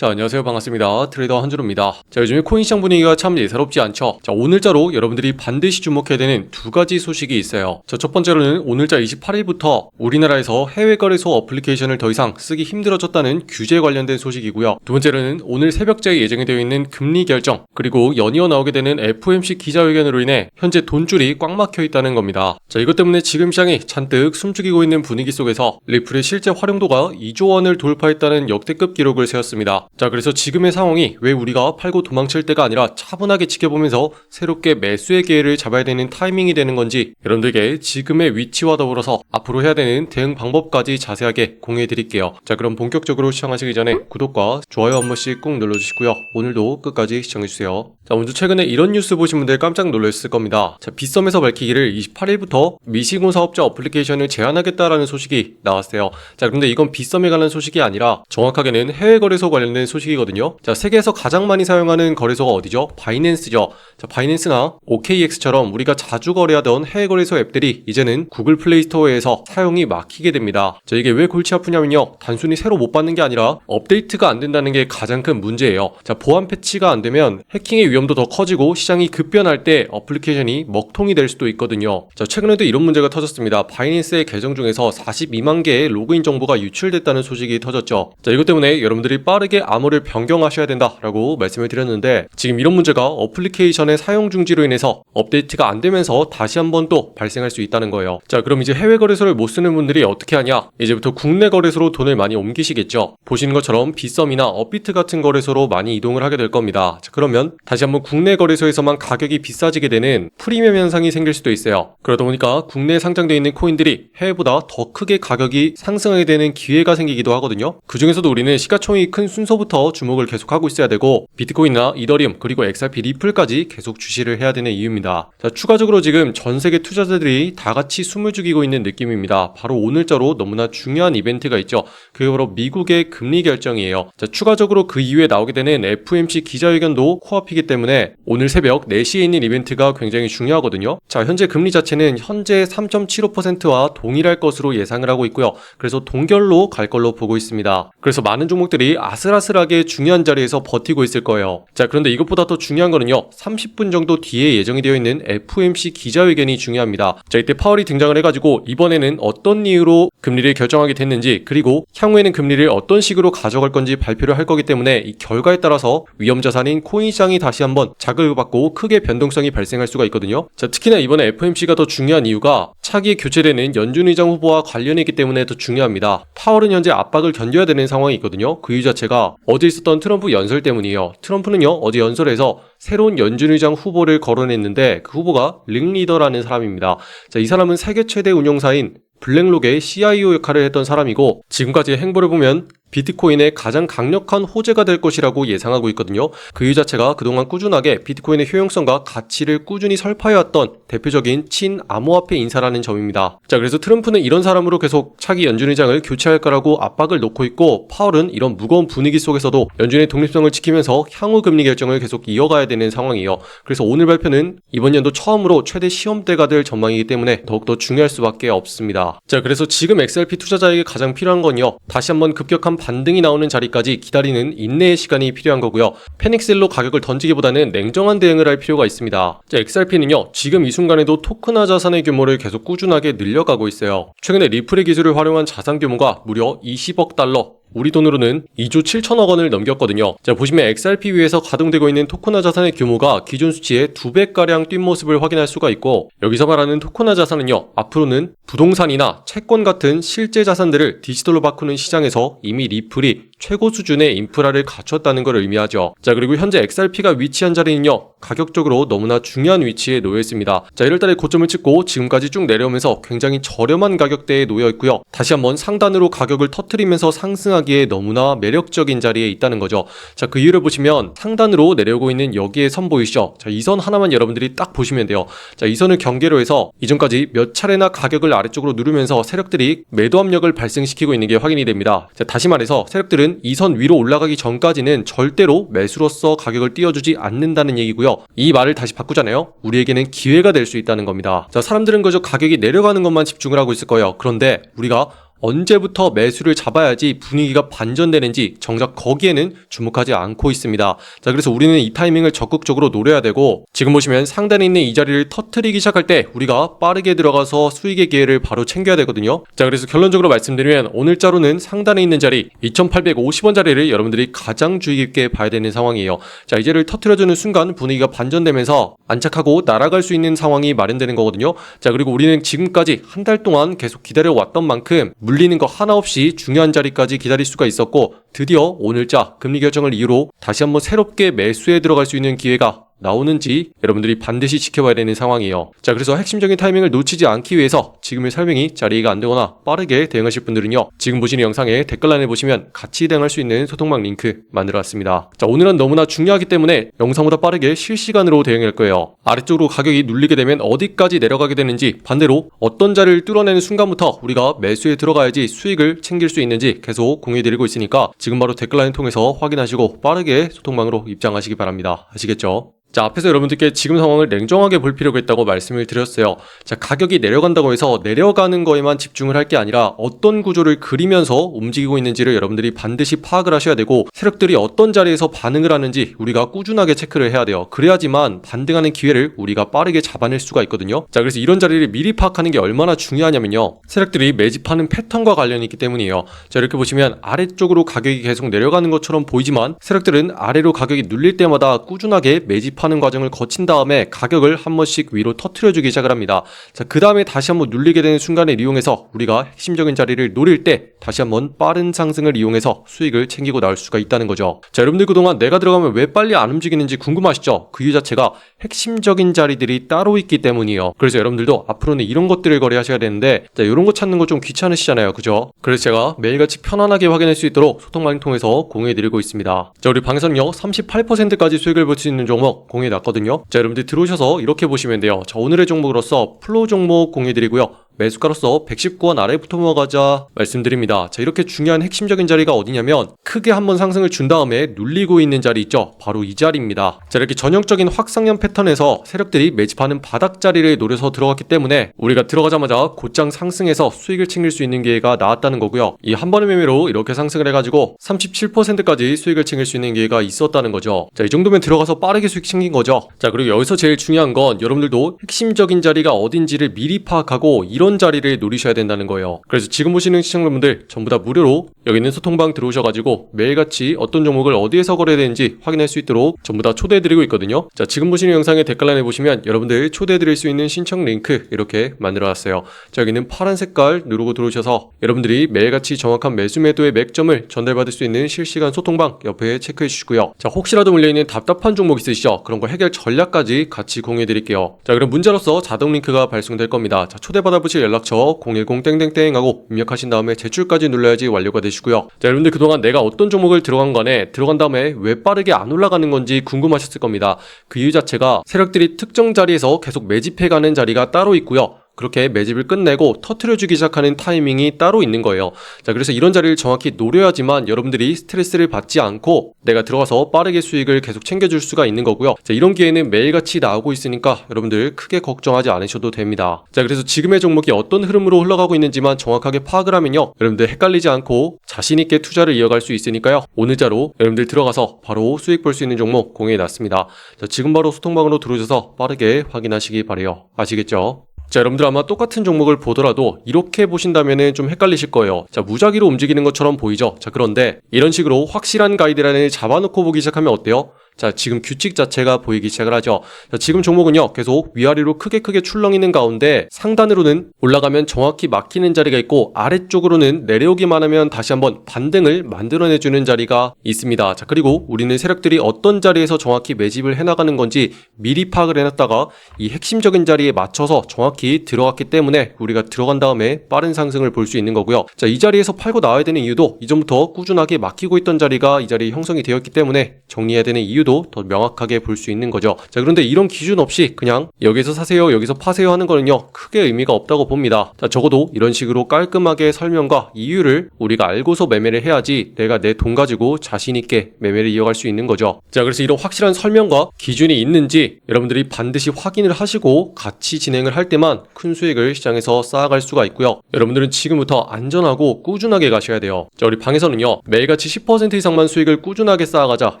자, 안녕하세요. 반갑습니다. 트레이더 한준호입니다. 자, 요즘에 코인 시장 분위기가 참 예사롭지 않죠. 자, 오늘자로 여러분들이 반드시 주목해야 되는 두 가지 소식이 있어요. 자, 첫 번째로는 오늘자 28일부터 우리나라에서 해외 거래소 어플리케이션을 더 이상 쓰기 힘들어졌다는 규제 관련된 소식이고요. 두 번째로는 오늘 새벽자에 예정이 되어 있는 금리 결정, 그리고 연이어 나오게 되는 FOMC 기자회견으로 인해 현재 돈줄이 꽉 막혀 있다는 겁니다. 자, 이것 때문에 지금 시장이 잔뜩 숨죽이고 있는 분위기 속에서 리플의 실제 활용도가 2조 원을 돌파했다는 역대급 기록을 세웠습니다. 자, 그래서 지금의 상황이 왜 우리가 팔고 도망칠 때가 아니라 차분하게 지켜보면서 새롭게 매수의 기회를 잡아야 되는 타이밍이 되는 건지 여러분들에게 지금의 위치와 더불어서 앞으로 해야 되는 대응 방법까지 자세하게 공유해 드릴게요. 자, 그럼 본격적으로 시청하시기 전에 구독과 좋아요 한 번씩 꼭 눌러주시고요. 오늘도 끝까지 시청해주세요. 자, 먼저 최근에 이런 뉴스 보신 분들 깜짝 놀랐을 겁니다. 자, 빗썸에서 밝히기를 28일부터 미시공 사업자 어플리케이션을 제한하겠다라는 소식이 나왔어요. 자, 그런데 이건 빗썸에 관한 소식이 아니라 정확하게는 해외 거래소 관련된 소식이거든요. 자, 세계에서 가장 많이 사용하는 거래소가 어디죠? 바이낸스죠. 자, 바이낸스나 OKX처럼 우리가 자주 거래하던 해외 거래소 앱들이 이제는 구글 플레이 스토어에서 사용이 막히게 됩니다. 자, 이게 왜 골치 아프냐면요, 단순히 새로 못 받는 게 아니라 업데이트가 안 된다는 게 가장 큰 문제예요. 자, 보안 패치가 안 되면 해킹의 위험도 더 커지고 시장이 급변할 때 어플리케이션이 먹통이 될 수도 있거든요. 자, 최근에도 이런 문제가 터졌습니다. 바이낸스의 계정 중에서 42만 개의 로그인 정보가 유출됐다는 소식이 터졌죠. 자, 이것 때문에 여러분들이 빠르게 암호를 변경하셔야 된다라고 말씀을 드렸는데, 지금 이런 문제가 어플리케이션의 사용 중지로 인해서 업데이트가 안 되면서 다시 한번 또 발생할 수 있다는 거예요. 자, 그럼 이제 해외 거래소를 못 쓰는 분들이 어떻게 하냐? 이제부터 국내 거래소로 돈을 많이 옮기시겠죠. 보시는 것처럼 빗썸이나 업비트 같은 거래소로 많이 이동을 하게 될 겁니다. 자, 그러면 다시 한번 국내 거래소에서만 가격이 비싸지게 되는 프리미엄 현상이 생길 수도 있어요. 그러다 보니까 국내에 상장되어 있는 코인들이 해외보다 더 크게 가격이 상승하게 되는 기회가 생기기도 하거든요. 그 중에서도 우리는 시가총액이 큰 순서부터 주목을 계속하고 있어야 되고, 비트코인이나 이더리움 그리고 XRP 리플까지 계속 주시를 해야 되는 이유입니다. 자, 추가적으로 지금 전 세계 투자자들이 다 같이 숨을 죽이고 있는 느낌입니다. 바로 오늘자로 너무나 중요한 이벤트가 있죠. 그게 바로 미국의 금리 결정이에요. 자, 추가적으로 그 이후에 나오게 되는 FOMC 기자회견도 코앞이기 때문에 오늘 새벽 4시에 있는 이벤트가 굉장히 중요하거든요. 자, 현재 금리 자체는 현재 3.75%와 동일할 것으로 예상을 하고 있고요. 그래서 동결로 갈 걸로 보고 있습니다. 그래서 많은 종목들이 아슬아슬하게 중요한 자리에서 버티고 있을 거예요. 자, 그런데 이것보다 더 중요한 거는요, 30분 정도 뒤에 예정이 되어 있는 FOMC 기자회견이 중요합니다. 자, 이때 파월이 등장을 해가지고 이번에는 어떤 이유로 금리를 결정하게 됐는지, 그리고 향후에는 금리를 어떤 식으로 가져갈 건지 발표를 할 거기 때문에 이 결과에 따라서 위험자산인 코인 시장이 다시 한번 자극을 받고 크게 변동성이 발생할 수가 있거든요. 자, 특히나 이번에 FOMC가 더 중요한 이유가 차기 교체되는 연준 의장 후보와 관련이 있기 때문에 더 중요합니다. 파월은 현재 압박을 견뎌야 되는 상황이 있거든요. 그 이유 자체가 어제 있었던 트럼프 연설 때문이에요. 트럼프는요, 어제 연설에서 새로운 연준 의장 후보를 거론했는데 그 후보가 링리더라는 사람입니다. 자, 이 사람은 세계 최대 운용사인 블랙록의 CIO 역할을 했던 사람이고, 지금까지의 행보를 보면 비트코인의 가장 강력한 호재가 될 것이라고 예상하고 있거든요. 그 이유 자체가 그동안 꾸준하게 비트코인의 효용성과 가치를 꾸준히 설파해왔던 대표적인 친암호화폐 인사라는 점입니다. 자, 그래서 트럼프는 이런 사람으로 계속 차기 연준 의장을 교체할 거라고 압박을 놓고 있고, 파월은 이런 무거운 분위기 속에서도 연준의 독립성을 지키면서 향후 금리 결정을 계속 이어가야 되는 상황이에요. 그래서 오늘 발표는 이번 연도 처음으로 최대 시험대가 될 전망이기 때문에 더욱더 중요할 수밖에 없습니다. 자, 그래서 지금 XRP 투자자에게 가장 필요한 건요, 다시 한번 급격한 반등이 나오는 자리까지 기다리는 인내의 시간이 필요한 거고요. 패닉셀로 가격을 던지기보다는 냉정한 대응을 할 필요가 있습니다. 자, XRP는요, 지금 이 순간에도 토큰화 자산의 규모를 계속 꾸준하게 늘려가고 있어요. 최근에 리플의 기술을 활용한 자산 규모가 무려 20억 달러, 우리 돈으로는 2조 7천억 원을 넘겼거든요. 자, 보시면 XRP 위에서 가동되고 있는 토큰화 자산의 규모가 기존 수치의 2배가량 뛴 모습을 확인할 수가 있고, 여기서 말하는 토큰화 자산은요, 앞으로는 부동산이나 채권 같은 실제 자산들을 디지털로 바꾸는 시장에서 이미 리플이 최고 수준의 인프라를 갖췄다는 걸 의미하죠. 자, 그리고 현재 XRP가 위치한 자리는요, 가격적으로 너무나 중요한 위치에 놓여 있습니다. 자, 1월달에 고점을 찍고 지금까지 쭉 내려오면서 굉장히 저렴한 가격대에 놓여 있고요. 다시 한번 상단으로 가격을 터트리면서 상승하기에 너무나 매력적인 자리에 있다는 거죠. 자, 그 이유를 보시면 상단으로 내려오고 있는 여기에 선 보이시죠? 자, 이 선 하나만 여러분들이 딱 보시면 돼요. 자, 이 선을 경계로 해서 이전까지 몇 차례나 가격을 아래쪽으로 누르면서 세력들이 매도 압력을 발생시키고 있는 게 확인이 됩니다. 자, 다시 말해서 세력들은 이 선 위로 올라가기 전까지는 절대로 매수로서 가격을 띄워주지 않는다는 얘기고요. 이 말을 다시 바꾸잖아요. 우리에게는 기회가 될 수 있다는 겁니다. 자, 사람들은 그저 가격이 내려가는 것만 집중을 하고 있을 거예요. 그런데 우리가 언제부터 매수를 잡아야지 분위기가 반전되는지 정작 거기에는 주목하지 않고 있습니다. 자, 그래서 우리는 이 타이밍을 적극적으로 노려야 되고, 지금 보시면 상단에 있는 이 자리를 터트리기 시작할 때 우리가 빠르게 들어가서 수익의 기회를 바로 챙겨야 되거든요. 자, 그래서 결론적으로 말씀드리면 오늘자로는 상단에 있는 자리 2850원 자리를 여러분들이 가장 주의 깊게 봐야 되는 상황이에요. 자, 이 자리를 터트려주는 순간 분위기가 반전되면서 안착하고 날아갈 수 있는 상황이 마련되는 거거든요. 자, 그리고 우리는 지금까지 한 달 동안 계속 기다려왔던 만큼 물리는 거 하나 없이 중요한 자리까지 기다릴 수가 있었고, 드디어 오늘자 금리 결정을 이유로 다시 한번 새롭게 매수에 들어갈 수 있는 기회가 나오는지 여러분들이 반드시 지켜봐야 되는 상황이에요. 자, 그래서 핵심적인 타이밍을 놓치지 않기 위해서 지금의 설명이 잘 이해가 안 되거나 빠르게 대응하실 분들은요, 지금 보시는 영상의 댓글란에 보시면 같이 대응할 수 있는 소통방 링크 만들어놨습니다. 자, 오늘은 너무나 중요하기 때문에 영상보다 빠르게 실시간으로 대응할 거예요. 아래쪽으로 가격이 눌리게 되면 어디까지 내려가게 되는지, 반대로 어떤 자리를 뚫어내는 순간부터 우리가 매수에 들어가야지 수익을 챙길 수 있는지 계속 공유해드리고 있으니까 지금 바로 댓글란을 통해서 확인하시고 빠르게 소통방으로 입장하시기 바랍니다. 아시겠죠? 자, 앞에서 여러분들께 지금 상황을 냉정하게 볼 필요가 있다고 말씀을 드렸어요. 자, 가격이 내려간다고 해서 내려가는 거에만 집중을 할 게 아니라 어떤 구조를 그리면서 움직이고 있는지를 여러분들이 반드시 파악을 하셔야 되고, 세력들이 어떤 자리에서 반응을 하는지 우리가 꾸준하게 체크를 해야 돼요. 그래야지만 반등하는 기회를 우리가 빠르게 잡아낼 수가 있거든요. 자, 그래서 이런 자리를 미리 파악하는 게 얼마나 중요하냐면요, 세력들이 매집하는 패턴과 관련이 있기 때문이에요. 자, 이렇게 보시면 아래쪽으로 가격이 계속 내려가는 것처럼 보이지만 세력들은 아래로 가격이 눌릴 때마다 꾸준하게 매집 하는 과정을 거친 다음에 가격을 한 번씩 위로 터트려주기 시작을 합니다. 자, 그 다음에 다시 한번 눌리게 되는 순간을 이용해서 우리가 핵심적인 자리를 노릴 때 다시 한번 빠른 상승을 이용해서 수익을 챙기고 나올 수가 있다는 거죠. 자, 여러분들 그동안 내가 들어가면 왜 빨리 안 움직이는지 궁금하시죠? 그 이유 자체가 핵심적인 자리들이 따로 있기 때문이에요. 그래서 여러분들도 앞으로는 이런 것들을 거래하셔야 되는데, 자, 이런 거 찾는 거 좀 귀찮으시잖아요, 그죠? 그래서 제가 매일같이 편안하게 확인할 수 있도록 소통방을 통해서 공유해드리고 있습니다. 자, 우리 방에서는요 38%까지 수익을 볼 수 있는 종목 공유해놨거든요. 자, 여러분들 들어오셔서 이렇게 보시면 돼요. 자, 오늘의 종목으로서 플로우 종목 공유해드리고요, 매수가로서 119원 아래부터 넘어가자 말씀드립니다. 자, 이렇게 중요한 핵심적인 자리가 어디냐면 크게 한번 상승을 준 다음에 눌리고 있는 자리 있죠? 바로 이 자리입니다. 자, 이렇게 전형적인 확상형 패턴에서 세력들이 매집하는 바닥 자리를 노려서 들어갔기 때문에 우리가 들어가자마자 곧장 상승해서 수익을 챙길 수 있는 기회가 나왔다는 거고요. 이 한 번의 매매로 이렇게 상승을 해가지고 37%까지 수익을 챙길 수 있는 기회가 있었다는 거죠. 자, 이 정도면 들어가서 빠르게 수익 챙긴 거죠. 자, 그리고 여기서 제일 중요한 건 여러분들도 핵심적인 자리가 어딘지를 미리 파악하고 이런 자리를 노리셔야 된다는 거예요. 그래서 지금 보시는 시청자분들 전부 다 무료로 여기 있는 소통방 들어오셔가지고 매일같이 어떤 종목을 어디에서 거래해야 되는지 확인할 수 있도록 전부 다 초대해드리고 있거든요. 자, 지금 보시는 영상의 댓글란에 보시면 여러분들 초대해드릴 수 있는 신청 링크 이렇게 만들어놨어요. 자, 여기는 파란 색깔 누르고 들어오셔서 여러분들이 매일같이 정확한 매수 매도의 맥점을 전달받을 수 있는 실시간 소통방 옆에 체크해 주시고요. 자, 혹시라도 물려있는 답답한 종목 있으시죠? 그런 거 해결 전략까지 같이 공유해드릴게요. 자, 그럼 문자로서 자동 링크가 발송될 겁니다. 자, 초대받아보실 연락처 010 하고 입력하신 다음에 제출까지 눌러야지 완료가 되시고요. 자, 여러분들 그동안 내가 어떤 종목을 들어간 간에 들어간 다음에 왜 빠르게 안 올라가는 건지 궁금하셨을 겁니다. 그 이유 자체가 세력들이 특정 자리에서 계속 매집해가는 자리가 따로 있고요, 그렇게 매집을 끝내고 터트려주기 시작하는 타이밍이 따로 있는 거예요. 자, 그래서 이런 자리를 정확히 노려야지만 여러분들이 스트레스를 받지 않고 내가 들어가서 빠르게 수익을 계속 챙겨줄 수가 있는 거고요. 자, 이런 기회는 매일같이 나오고 있으니까 여러분들 크게 걱정하지 않으셔도 됩니다. 자, 그래서 지금의 종목이 어떤 흐름으로 흘러가고 있는지만 정확하게 파악을 하면요, 여러분들 헷갈리지 않고 자신있게 투자를 이어갈 수 있으니까요, 오늘자로 여러분들 들어가서 바로 수익 볼 수 있는 종목 공유해놨습니다. 자, 지금 바로 소통방으로 들어오셔서 빠르게 확인하시기 바래요. 아시겠죠? 자, 여러분들 아마 똑같은 종목을 보더라도 이렇게 보신다면은 좀 헷갈리실 거예요. 자, 무작위로 움직이는 것처럼 보이죠? 자, 그런데 이런 식으로 확실한 가이드라인을 잡아놓고 보기 시작하면 어때요? 자, 지금 규칙 자체가 보이기 시작을 하죠. 자, 지금 종목은요 계속 위아래로 크게 출렁이는 가운데 상단으로는 올라가면 정확히 막히는 자리가 있고 아래쪽으로는 내려오기만 하면 다시 한번 반등을 만들어내주는 자리가 있습니다. 자, 그리고 우리는 세력들이 어떤 자리에서 정확히 매집을 해나가는 건지 미리 파악을 해놨다가 이 핵심적인 자리에 맞춰서 정확히 들어갔기 때문에 우리가 들어간 다음에 빠른 상승을 볼 수 있는 거고요. 자, 이 자리에서 팔고 나와야 되는 이유도 이전부터 꾸준하게 막히고 있던 자리가 이 자리에 형성이 되었기 때문에 정리해야 되는 이유도 수익률도 더 명확하게 볼 수 있는 거죠. 자, 그런데 이런 기준 없이 그냥 여기서 사세요, 여기서 파세요 하는 거는요, 크게 의미가 없다고 봅니다. 자, 적어도 이런 식으로 깔끔하게 설명과 이유를 우리가 알고서 매매를 해야지 내가 내 돈 가지고 자신 있게 매매를 이어갈 수 있는 거죠. 자, 그래서 이런 확실한 설명과 기준이 있는지 여러분들이 반드시 확인을 하시고 같이 진행을 할 때만 큰 수익을 시장에서 쌓아갈 수가 있고요. 여러분들은 지금부터 안전하고 꾸준하게 가셔야 돼요. 자, 우리 방에서는요, 매일같이 10% 이상만 수익을 꾸준하게 쌓아가자,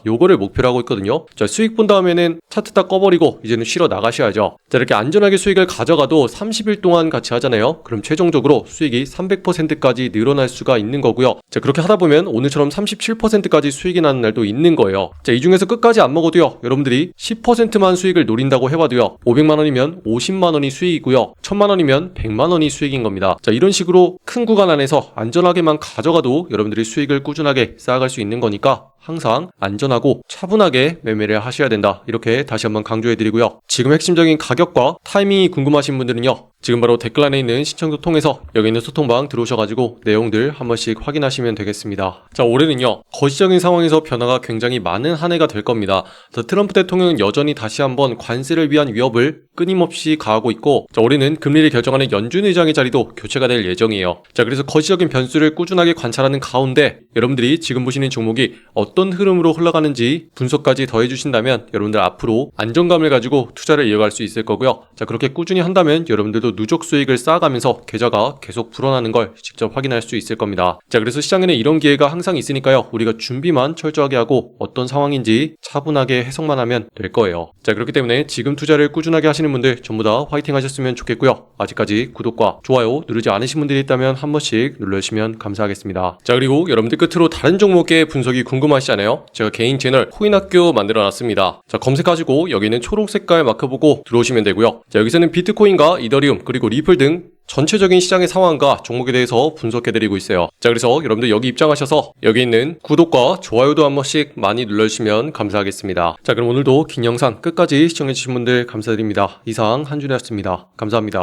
요거를 목표로 하고 있거든요. 자, 수익 본 다음에는 차트 딱 꺼버리고 이제는 쉬러 나가셔야죠. 자, 이렇게 안전하게 수익을 가져가도 30일 동안 같이 하잖아요. 그럼 최종적으로 수익이 300%까지 늘어날 수가 있는 거고요. 자, 그렇게 하다 보면 오늘처럼 37%까지 수익이 나는 날도 있는 거예요. 자, 이 중에서 끝까지 안 먹어도요, 여러분들이 10%만 수익을 노린다고 해봐도요, 500만 원이면 50만 원이 수익이고요, 1000만 원이면 100만 원이 수익인 겁니다. 자, 이런 식으로 큰 구간 안에서 안전하게만 가져가도 여러분들이 수익을 꾸준하게 쌓아갈 수 있는 거니까 항상 안전하고 차분하게 매매를 하셔야 된다, 이렇게 다시 한번 강조해드리고요. 지금 핵심적인 가격과 타이밍이 궁금하신 분들은요, 지금 바로 댓글란에 있는 신청도 통해서 여기 있는 소통방 들어오셔가지고 내용들 한 번씩 확인하시면 되겠습니다. 자, 올해는요, 거시적인 상황에서 변화가 굉장히 많은 한 해가 될 겁니다. 자, 트럼프 대통령은 여전히 다시 한번 관세를 위한 위협을 끊임없이 가하고 있고, 자, 올해는 금리를 결정하는 연준 의장의 자리도 교체가 될 예정이에요. 자, 그래서 거시적인 변수를 꾸준하게 관찰하는 가운데 여러분들이 지금 보시는 종목이 어떤 흐름으로 흘러가는지 분석까지 더해주신다면 여러분들 앞으로 안정감을 가지고 투자를 이어갈 수 있을 거고요. 자, 그렇게 꾸준히 한다면 여러분들도 누적 수익을 쌓아가면서 계좌가 계속 불어나는 걸 직접 확인할 수 있을 겁니다. 자, 그래서 시장에는 이런 기회가 항상 있으니까요, 우리가 준비만 철저하게 하고 어떤 상황인지 차분하게 해석만 하면 될 거예요. 자, 그렇기 때문에 지금 투자를 꾸준하게 하시는 분들 전부 다 화이팅 하셨으면 좋겠고요. 아직까지 구독과 좋아요 누르지 않으신 분들이 있다면 한 번씩 눌러주시면 감사하겠습니다. 자, 그리고 여러분들 끝으로 다른 종목의 분석이 궁금하시잖아요. 제가 개인 채널 코인학교 만들어 놨습니다. 자, 검색하시고 여기 있는 초록 색깔 마크 보고 들어오시면 되고요. 자, 여기서는 비트코인과 이더리움 그리고 리플 등 전체적인 시장의 상황과 종목에 대해서 분석해드리고 있어요. 자, 그래서 여러분들 여기 입장하셔서 여기 있는 구독과 좋아요도 한 번씩 많이 눌러주시면 감사하겠습니다. 자, 그럼 오늘도 긴 영상 끝까지 시청해주신 분들 감사드립니다. 이상 한준이었습니다. 감사합니다.